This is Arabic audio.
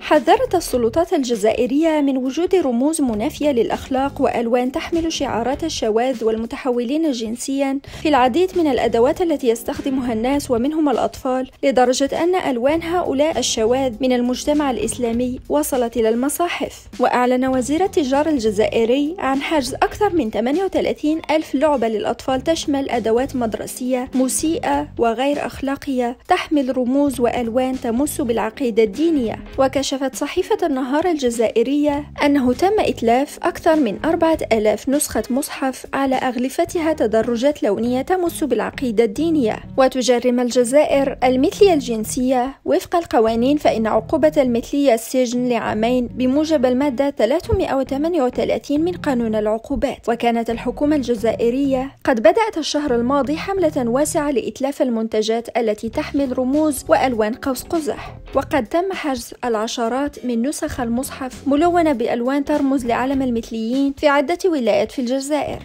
حذرت السلطات الجزائرية من وجود رموز منافية للأخلاق وألوان تحمل شعارات الشواذ والمتحولين جنسياً في العديد من الأدوات التي يستخدمها الناس ومنهم الأطفال، لدرجة أن ألوان هؤلاء الشواذ من المجتمع الإسلامي وصلت إلى المصاحف. وأعلن وزير التجارة الجزائري عن حجز أكثر من 38 ألف لعبة للأطفال تشمل أدوات مدرسية مسيئة وغير أخلاقية تحمل رموز وألوان تمس بالعقيدة الدينية. وكشفت صحيفة النهار الجزائرية أنه تم إتلاف أكثر من 4000 نسخة مصحف على أغلفتها تدرجات لونية تمس بالعقيدة الدينية. وتجرم الجزائر المثلية الجنسية وفق القوانين، فإن عقوبة المثلية السجن لعامين بموجب المادة 338 من قانون العقوبات. وكانت الحكومة الجزائرية قد بدأت الشهر الماضي حملة واسعة لإتلاف المنتجات التي تحمل رموز وألوان قوس قزح، وقد تم حجز العشرات من نسخ المصحف ملونة بألوان ترمز لعلم المثليين في عدة ولايات في الجزائر.